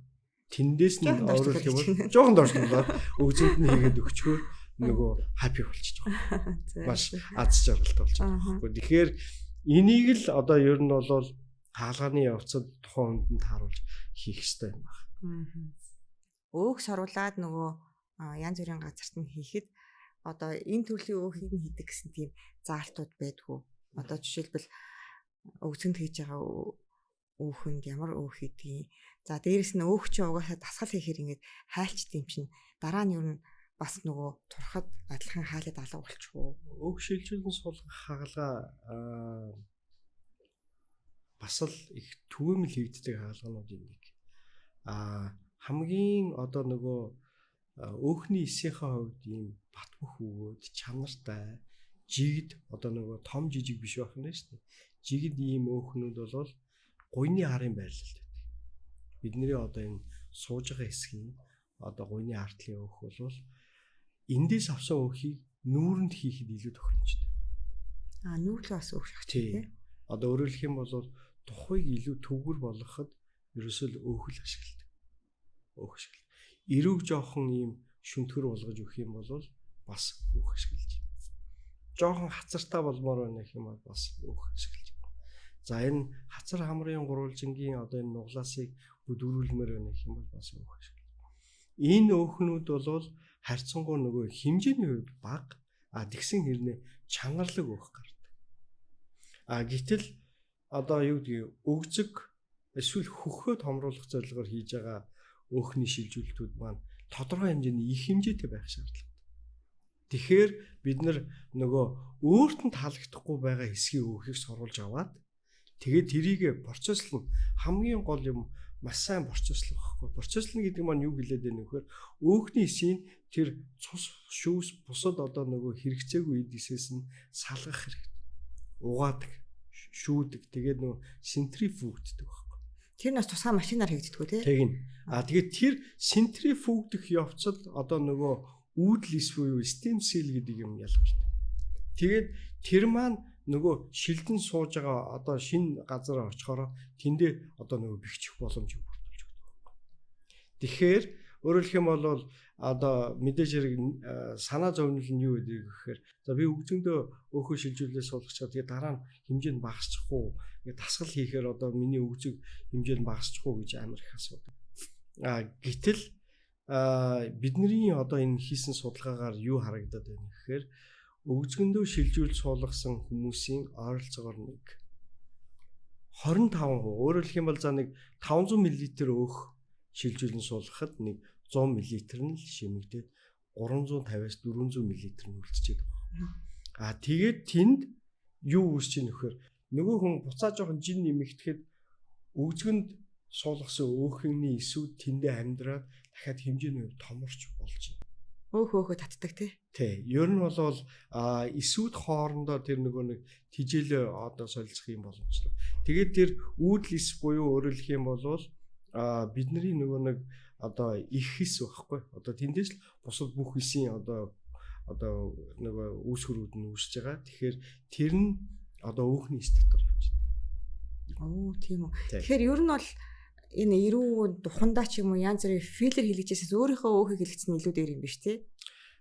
тэндээс нь өөрөөр хэлбэл жоохон дорчлуулаад өгзөнд нь хийгээд өгчхөөр нөгөө хаппи болчихж байгаа. Маш аз жаргалтай болж байгаа. Тэгэхээр энийг л одоо ер нь бол хаалганы явцад тухайн хүндэнд харуулж хийх хэрэгтэй юм байна. Өөх соруулаад нөгөө янз бүрийн газарт нь хийхэд одоо энэ төрлийн өөхийг нь хийдэг гэсэн тийм заалтууд байдгүй. Одоо жишээлбэл өгцөнд хийж байгаа өөхөнд ямар өөх хийдгийг. За дээрэс нь өөх чи угаасаа дасгал хийхээр ингээд хайлчт юм чинь дараа нь юу н бас нөгөө турхад адилхан хайлаад алга болчих уу. Өөх шилжүүлэн суулгах хаалга бас л их түгээмэл хийгддэг хаалгануудын нэг. Хамгийн одоо нөгөө өөхний эсийнхээ хувьд ийм бат бөх өгөөд чанартай жигд одоо нөгөө том жижиг биш байх нь шүү дээ. Жигд ийм өөхнүүд бол гуйны арын байрлал байдаг. Бидний одоо энэ сууж байгаа хэсгийн одоо гуйны артлын өөх бол эндээс авсан өөхийг нүүрэнд хийхэд илүү тохиромжтой. Нүүрлээ бас өөх шахах тийм. Одоо өөрөөр хэлэх юм бол тухайг илүү төвгөр болгоход ерөөсөө өөхөл ашигладаг. Өөх ашиглал. Ирүүг жоохон ийм шүнтгэр болгож өгөх юм бол бас өөх ашиглаж байна. Жоохон хацартай болмоор байна гэх юм бол бас өөх ашиглаж байна. За энэ хацар хамрын гурвалжингийн одоо энэ нуглаасыг бүдүүрүүлмээр байна гэх юм бол бас өөх ашиглаж байна. Энэ өөхнүүд бол харьцангуй нөгөө хэмжээний хувьд бага тэгсэн хэрнээ чанарлаг өөх гардаг. Гэтэл одоо юу гэдгийг өгзөг эсвэл хөхөө томруулах зорилгоор хийж байгаа өөхний шилжүүлэлтүүд маань тодорхой хэмжээний их хэмжээтэй байх шаардлагатай. Тэгэхээр бид нөгөө өөрт нь таалагдахгүй байгаа хэсгийн өөхийг соруулж аваад тэгээд тэрийг процесслон хамгийн гол юм маш сайн процесслох байхгүй. Процесслно гэдэг маань юу хэлээд байна вэ гэхээр өөхний эсийн тэр цус шүүс бусад одоо нөгөө хэрэгцээгүй эдисээс нь салгах хэрэгтэй. Угаадаг, шүүдэг тэгээд нөгөө центрифугддаг байхгүй. Тэр нь бас тусгай машинаар хийгддэг үү те? Тэгнь. Тэгээд тэр центрифугдах явцад одоо нөгөө үүдл буюу stem cell гэдэг юм ялгардаг. Тэгээд тэр маань нөгөө шилдэн сууж байгаа одоо шинэ газар очихороо тэндээ одоо нөгөө бэхжих боломжийг бүрдүүлж өгдөг. Тэгэхээр өөрөөр хэлэх юм бол одоо мэдээж хэрэг санаа зовнил нь юу гэдэг гэхээр за би өгзөндөө өөхөө шилжүүлээ суулгачаа тэгээд дараа нь хэмжээ нь багасчихгүй ингээд дасгал хийхээр одоо миний өгзөг хэмжээ нь багасчихгүй гэж амар их асуудаг. Гэтэл бидний одоо энэ хийсэн судалгаагаар юу харагдаад байна гэхээр өгзгөндөө шилжүүл суулгасан хүмүүсийн ойролцоогоор нэг 25%. Өөрөөр хэлэх юм бол за нэг 500 мл өөх шилжүүлэн суулгахад нэг 100 мл нь л шимэгдээд 350-аас 400 мл нь үлдчихэд байна. Тэгээд тэнд юу үүсэж ийн вэхээр нөгөө хүн буцаа жоохон жин нэмэгдэхэд өгзгөнд суулгасан өөхний эсүүд тэндээ амьдраад дахиад хэмжээний томорч болж байна. Өөхөө татдаг тий. Ер нь бол эсүүд хоорондоо тэр нөгөө нэг тижээлээ одоо солилцох юм боломжтой. Тэгээд тэр үүдл буюу өөрөөр хэлэх юм бол бидний нөгөө нэг одоо их хэс байхгүй. Одоо тэндээс л бусад бүх хэсийн одоо нөгөө үүсгэрүүд нь үүсэж байгаа. Тэгэхээр тэр нь одоо өөхний эс дотор явж байна. Тийм үү. Тэгэхээр ер нь бол энэ эрүү духандаа ч юм уу янз бүрийн филлер хийлгэжээс өөрийнхөө өөхийг хийлгэсэн илүү дээр юм биш тий.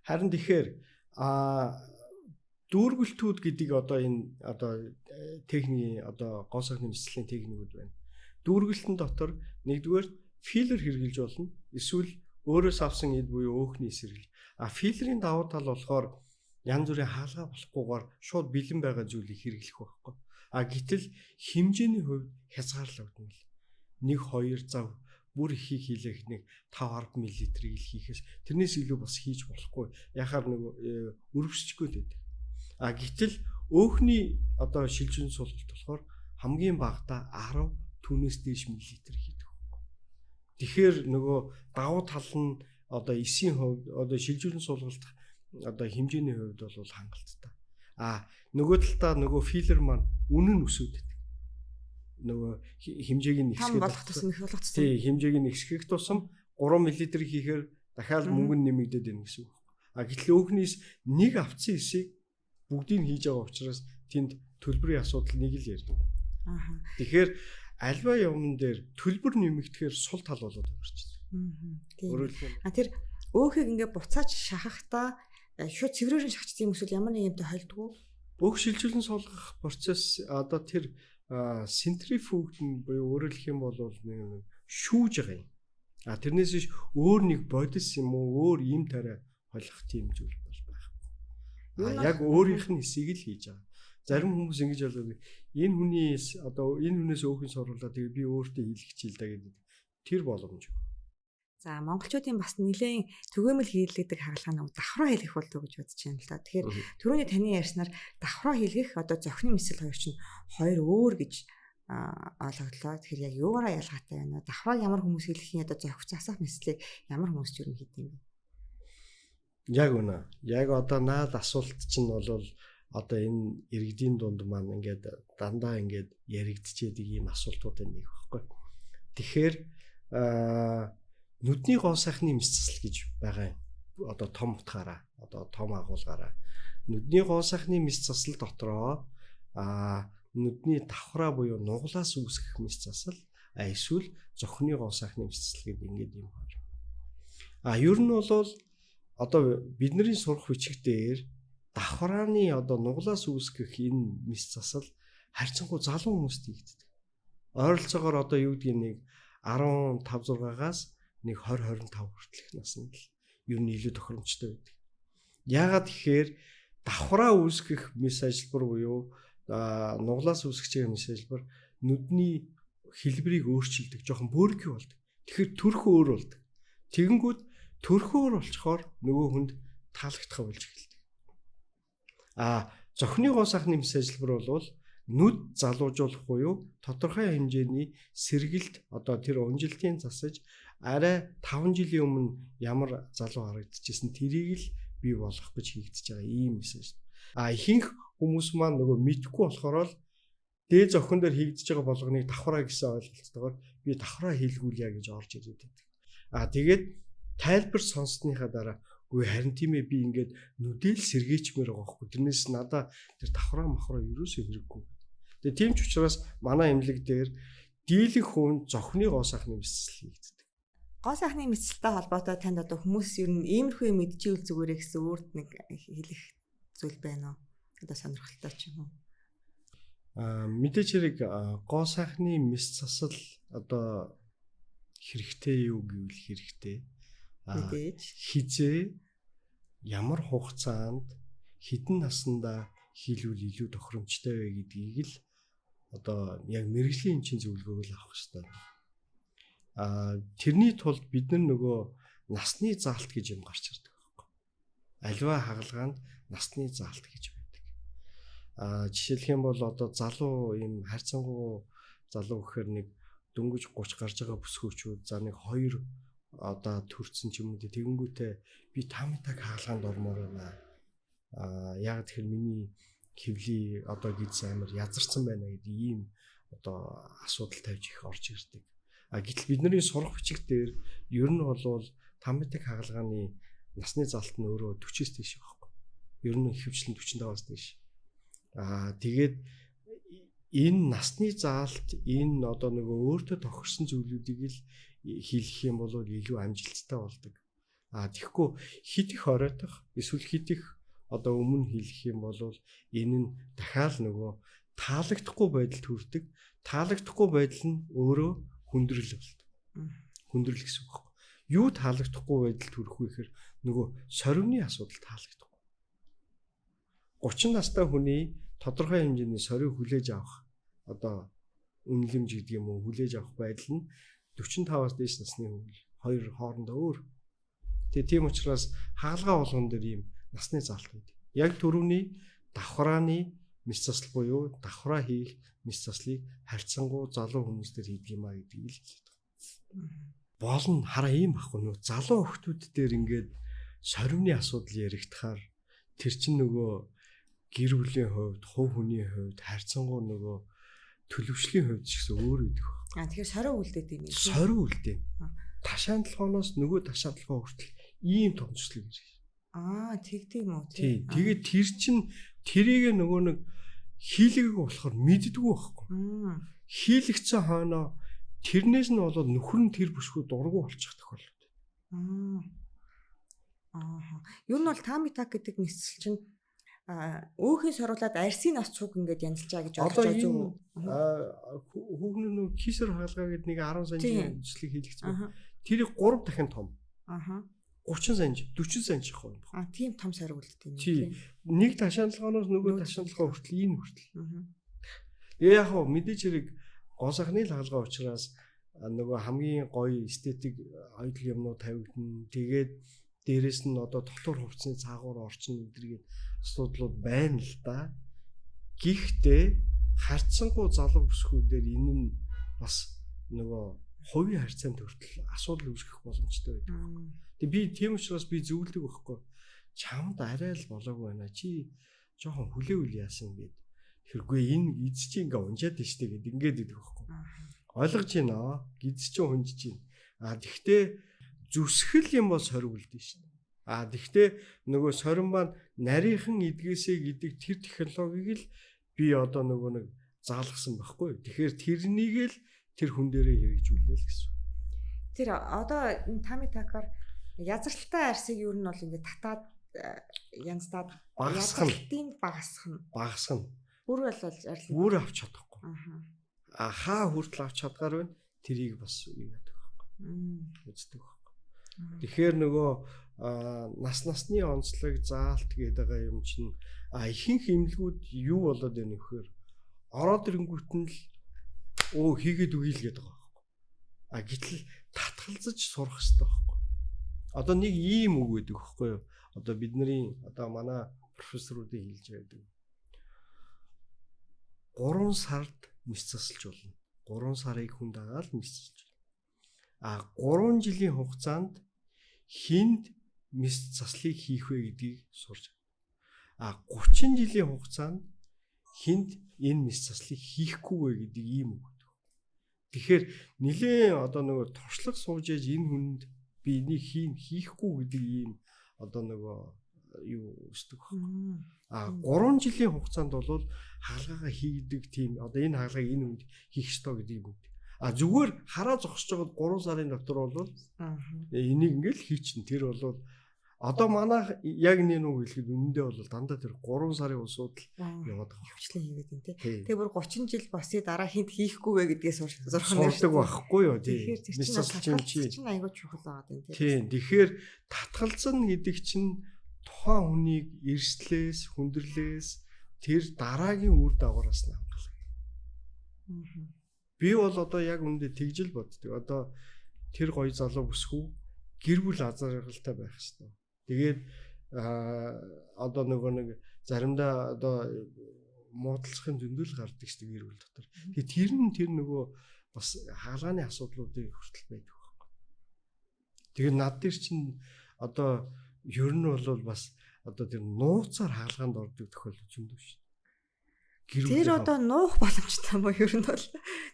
Харин тэгэхээр Дүүргэлтүүд гэдэг одоо энэ одоо техникийн одоо гоо сайхны мэсцлийн техникүүд байна. Дүүргэлтэн дотор нэгдүгээр филлер хэрэгжилж болно. Эсвэл өөрөөс авсан эд буюу өөхний эсэргэл. Филлерийн давуу тал болохоор янз бүрийн хаалгаа болохгүйгээр шууд бэлэн байгаа зүйлийг хэрэглэх байхгүй. Гэтэл хэмжээний хувьд хязгаарлагдана л. 1-2 зав бүр ихийг хийлэх нэг 5-10 мл-ийг хийхээс тэрнээс илүү бас хийж болохгүй. Яхаар нэг өрөвсчгүй байдаг. Гэтэл өөхний одоо шилжүүн суулгалт болохоор хамгийн багадаа 10 түүнээс дээш мл хийдэг. Тэгэхээр нөгөө давуу тал нь одоо эсийн хувьд одоо шилжүүн суулгалт одоо хэмжээний хувьд бол хангалттай. Нөгөө талдаа нөгөө филлер маань үнэн өсөд байдаг. Нөгөө хэмжээг нь ихсгэх болгох тусам их болгох тусам. Тий, хэмжээг нь ихсгэх тусам 3 мл хийхээр дахиад мөнгө нь нэмэгдээд байна гэсэн үг. Гэтэл өөхнийс нэг авцсан эсийг бүгдийг хийж байгаа учраас тэнд төлбөрийн асуудал нэг л ярьдаг. Тэгэхээр альва юмн дээр төлбөр нэмэгдэхээр сул тал болоод өөрчлөлт. Тэр өөхийг ингээ буцааж шахахдаа шууд цэврээр шахчих юм эсвэл ямар нэг юмтай хойлдгоо? Өөх шилжүүлэн суулгах процесс одоо тэр центрифугд нь буюу өөрөөр хэлэх юм бол нэг шүүж байгаа юм. Тэрнээс биш өөр нэг бодис юм уу өөр юм тарай холих тийм зүйл бол байхгүй. Яг өөрийнх нь хэсийг л хийж байгаа. Зарим хүмүүс ингэж болоод энэ хүнээс өөхөн суруулаад тэгээ би өөртөө хийх хичээл да гэдэг тэр боломж. За монголчуудын бас нэлээд түгээмэл хийлгдэг хагалгаа нэг давхраа хийлгэх болдог гэж бодож байна л да. Тэгэхээр түрүүний таны ярьснаар давхраа хийлгэх одоо зохины мэсэл хоёр чинь хоёр өөр гэж ойлгогдлоо. Тэгэхээр яг юугаараа ялгаатай байна вэ? Давхраа ямар хүмүүс хийлгэх юм одоо зохих засах мэслийг ямар хүмүүс ч юм хийдэг юм бэ? Яг үнэ. Яг одоо наад асуулт чинь бол одоо энэ иргэдийн дунд маань ингээд дандаа ингээд яригдчихэд ийм асуултууд нэг байхгүй. Тэгэхээр нүдний гоо сайхны мэс засал гэж байгаа юм. Одоо том утгаараа, одоо том агуулгаараа нүдний гоо сайхны мэс засал дотроо нүдний давхраа буюу нуглаас үүсгэх мэс засал, эсвэл зохины гоо сайхны мэс засал гэдэг ингээд юм байна. Ер нь бол одоо бидний сурах бичиг дээр давхрааны одоо нуглаас үүсгэх энэ мэс засал харьцангуй залуу хүмүүст хийгддэг. Ойролцоогоор одоо юу гэдгийг нэг 15-6-аас нэг 20-25 хүртэлх наснд л ер нь илүү тохиромжтой байдаг. Яагаад гэхээр давхраа үүсгэх мэс ажилбар буюу нуглаас үүсгэж байгаа мэс ажилбар нүдний хэлбэрийг өөрчилдөг, жоохон бөөргий болдог. Тэгэхээр төрх өөр болдог. Тэгэнгүүт төрх өөр болчхоор нөгөө хүнд таалагдах болж эхэлдэг. Зохины гоо сайхны мэс ажилбар бол нүд залуужуулах буюу тодорхой хэмжээний сэргэлт одоо тэр унжилтын засаж арай 5 жилийн өмнө ямар залуу харагдчихсэн тэрийг л бий болгох гэж хийгдэж байгаа ийм мэсэж. Ихэнх хүмүүс маань нөгөө мэдхгүй болохоор л дээд зохин дээр хийгдэж байгаа болгоныг давхраа гэсэн ойлголттойгоор би давхраа хийлгүүлье гэж орж ирээд байдаг. Тэгээд тайлбар сонссныхаа дараа үгүй харин тийм ээ би ингээд нүдэл сэргээчмээр байгаа хгүй. Тэрнээс надаа тэр давхраа махраа ерөөсөө хэрэггүй. Тэгээ тийм ч учраас манай эмнэлэг дээр дийлэнх хүн зохины гоо сайхны мэсэл хийгддэг. Гоо сайхны мэсэлтэй холбоотой танд одоо хүмүүс ер нь иймэрхүү юм мэдчихвэл зүгээрээ гэсэн өөрт нэг хэлэх зүйл байна уу? Одоо сонирхолтой ч юм уу? Мэдээж хэрэг гоо сайхны мэс засал одоо хэрэгтэй юу гэвэл хэрэгтэй. Мэдээж хизээ ямар хугацаанд хэдэн наснда хийлүүл илүү тохиромжтой вэ гэдгийг л одоо яг мэргэжлийн эмчийн зөвлөгөөг л авах хэрэгтэй. Тэрний тулд бид нөгөө насны заалт гэж юм гарч ирдэг байхгүй. Аливаа хагалгаанд насны заалт гэж байдаг. Жишээлх юм бол одоо залуу юм харьцангуй залуу гэхээр нэг дөнгөж 30 гарч байгаа бүсгүүчүүд за нэг 2 одоо төрсэн ч юм уу тэгэнгүүтээ би тамтаг хаалгаанд ормоор байна. Яг тэгэхээр миний хөвли одоо гидс амар язарсан байна гэдэг ийм одоо асуудал тавьж их орж ирдэг. Гэтэл бидний сурах бичиг дээр ер нь бол тамтаг хаалгааны насны заалт нь өөрөө 40-с дээш байхгүй. Ер нь ихэвчлэн 45-аас дээш. Тэгээд энэ насны заалт энэ одоо нөгөө өөртөө тохирсон зүйлүүдийг л хийх юм бол илүү амжилттай болдог. Тэгэхгүй хит их оройтох эсвэл хит их одоо өмнө хэлэх юм бол энэ нь дахиад нөгөө таалагдахгүй байдалд хүрдэг. Таалагдахгүй байдал нь өөрөө хүндрэл болдог. Хүндрэл гэсэн үг байна. Юу таалагдахгүй байдалд хүрэх вэ гэхээр нөгөө сорвны асуудал таалагдахгүй. 30 настай хүний тодорхой хэмжээний сорив хүлээж авах одоо үнэлэмж гэдэг юм уу хүлээж авах байдал нь 45-аас дээш насны хоёр хоорондоо өөр. Тэгээ тийм учраас хаалгаа болгон дээр ийм насны заалт байдаг. Яг түрүүний давхрааны мэс засал буюу давхраа хийх мэс заслыг харьцангуй залуу хүмүүс дээр хийдэг юм а гэдгийг л хэлээд байна. Болно хараа ийм баггүй нөө залуу охтууд дээр ингээд сорвны асуудал яригдахаар тэр чинь нөгөө гэр бүлийн хувьд, хувь хүний хувьд харьцангуй нөгөө төлөвшлийн хувьд ч гэсэн өөр үүдэг байна. Тэгэхээр сорив үлдээд юм. Сорив үлдээ. Ташаан толгооноос нөгөө ташаан толгоо хүртэл ийм том төслөг ирж. Тэгдэм үү тий. Тэгээд тэр чинь тэрийг нөгөө нэг хийлэг болохоор мэддэггүй байхгүй. Хийлэгцэн хойноо тэрнээс нь болоод нөхөр нь тэр бүсгүй дургу болчих тохиолдол. Юу нь бол тамитак гэдэг нислэл чинь өөхий соруулаад арсын нас цуг ингээд янзлжаа гэж ойлгож байгаа зүг. Хүүхний нөгөө кисер хаалгаа гэдэг нэг 10 санжийн төслийг хийлэгцсэн. Тэрийг 3 дахин том. 30 санж, 40 санж их байна. Тийм том сорив үлддэг юм. Тий. Нэг ташаалгоноос нөгөө ташаалгоо хүртэл энэ хүртэл. Яг хоо мэдээж хэрэг гоо сайхны хаалгаа учраас нөгөө хамгийн гоё эстетик ойдл юмнууд тавигдана. Тэгээд дээрэс нь одоо дотор хувцсны цаагуур орчин өдрийн асуудлууд байна л да. Гэхдээ харьцангуй залуу бүсгүүдээр энэ нь бас нөгөө хувийн харьцаанд хүртэл асуудал үүсгэх боломжтой байдаг. Тэгээ би тийм учраас би зөвлөдөг байхгүй. Чамд арай л болоогүй байна. Чи жоохон хүлээвэл яасан гэд. Тэргүй энэ эз чи ингээ унжаад штэ гэд ингээд идэх байхгүй. Ойлгож байна. Эз чи унжиж байна. Тэгтээ зүсгэл юм бол сорив үлдэн штэ. Тэгтээ нөгөө сорин маань нарийнхан эдгээсээ гэдэг тэр технологиг л би одоо нөгөө нэг заалгасан байхгүй. Тэгэхээр тэрнийг л тэр хүн дээрээ хэрэгжүүлнэ л гэсэн. Тэр одоо тамитакаар язралтай арсыг юу нь бол ингээд татаад янзтаад багасгах нь. Бүр бол арил. Бүр авч чадахгүй. Хаа хүртэл авч чадгаар байна. Тэрийг бас юу яадаг байхгүй. Үздэг байхгүй. Тэгэхээр нөгөө насны онцлог заалт гэдэг юм чинь ихэнх эмнэлгүүд юу болоод байна вэхээр ороод ирэнгүүт нь л хийгээд үгүй л гэдэг байгаа байхгүй. Гэтэл татгалзаж сурах хэрэгтэй байхгүй. Одоо нэг ийм үг гэдэг байхгүй юу? Одоо бидний одоо манай профессоруудын хэлж байдаг. 3 сард мэс засалж болно. 3 сарыг хүн дагаад мэс засалж болно. 3 жилийн хугацаанд хинд мэс заслыг хийх вэ гэдгийг сурч байна. 30 жилийн хугацаанд хинд энэ мэс заслыг хийхгүй вэ гэдэг ийм үг гэдэг. Тэгэхээр нэлээ одоо нөгөө туршлага сууж яж энэ хүнд би энийг хийхгүй гэдэг ийм одоо нөгөө юу өсдөг байна. 3 жилийн хугацаанд бол хаалгаагаа хийдэг тийм одоо энэ хаалгааг энэ хүнд хийх ёстой гэдэг юм. Зүгээр хараа зогсож байгаад 3 сарын дотор бол энийг ингээл хийчихнэ. Тэр бол одоо манай яг нэг үг хэлэхэд үнэндээ бол дандаа тэр 3 сарын асуудал яваад байгаа. Хөвчлэн хийгээд юм тий. Тэгээ бүр 30 жил босъё дараа хинт хийхгүй вэ гэдгээс сурах байхгүй юу тий. Тэгэхээр чинь айгуу чухал байгаа юм тий. Тий. Тэгэхээр татгалзан гэдэг чинь тухайн хүнийг эрслээс, хүндрэлээс тэр дараагийн үр дагавраас хамгаалдаг. Би бол одоо яг үндэ тэгжил боддог. Одоо тэр гоё залуу бүсгүй гэр бүл азаргалтай байх хэрэгтэй. Тэгээд одоо нөгөө нэг заримдаа одоо муудалцахын зөндөл гардаг шүү дээ гэр бүл дотор. Тэгээд тэр нөгөө бас хаалгааны асуудлуудыг хүртэл байдаг байхгүй. Тэгээд над дээр чинь одоо ер нь бол бас одоо тэр нууцаар хаалгаанд ордог тохиолдол зөндөө шүү. Тэр одоо нуух боломжтой юм уу ер нь бол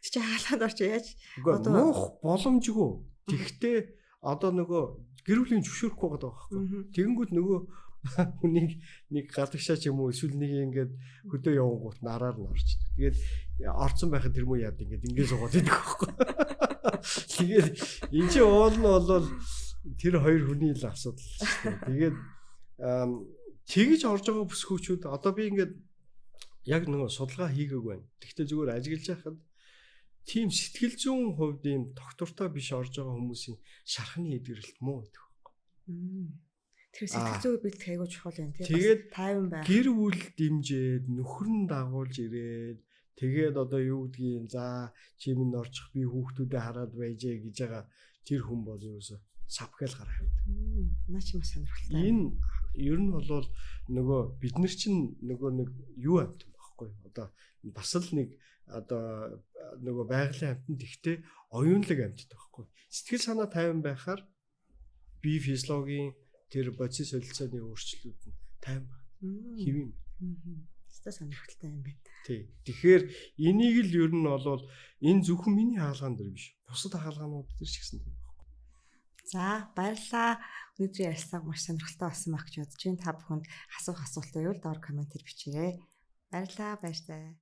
чи хаалгаанд орч яаж одоо нуух боломжгүй. Тэгвэл одоо нөгөө гэр бүлийн зөвшөөрөхгүй байгаа байхгүй. Тэгэнгүүт нөгөө хүнийг нэг гадагшаа ч юм уу эсвэл нэг ингээд хөдөө явангуут нараар нь орчдөг. Тэгээд орцсон байхад тэр муу яад ингээд суугаад идэх байхгүй. Тэгээд энэ чинь уул нь бол тэр хоёр хүний л асуудал шүү дээ. Тэгээд тэгж орж байгаа бүсгүүчүүд одоо би ингээд яг нөгөө судалгаа хийгээг байна. Тэгвэл зүгээр ажиглаж байхад тийм сэтгэл зүйн хувьд ийм доктортой биш орж байгаа хүмүүсийн шархны эдгэрэлт муу гэдэг байна. Тэр сэтгэл зүй бэлтгэх айгуу чухал юм тийм. Тэгээд тайван байх. Гэр бүл дэмжээд нөхөр нь дагуулж ирээд тэгээд одоо юу гэдгийг за чи минь орчих би хүүхдүүдэд хараад байжээ гэж байгаа тэр хүн бол юусоо савхаал гараа явдаг. Наа чи маш сонирхолтой. Энэ ер нь бол нөгөө бид нар чинь нөгөө нэг юу амт юм багхгүй. Одоо бас л нэг одоо нөгөө байгалийн амтнд ихтэй оюунлаг амтд багхгүй. Сэтгэл санаа тайван байхаар бие физиологийн тэр бодис солилцооны өөрчлөлүүд нь тайван хэвэн. Өстой сонирхолтой юм байна. Тий. Тэгэхээр энийг л ер нь бол энэ зөвхөн миний хаалгаан дээр биш. Бусад хаалгаанууд дээр ч гэсэн тийм байна. За баярлалаа. Өнөөдрийн ярилцлага маш сонирхолтой болсон баг гэж бодож байна. Та бүхэнд асуух асуулт байвал доор комментээр бичээрэй. Баярлалаа, баяртай.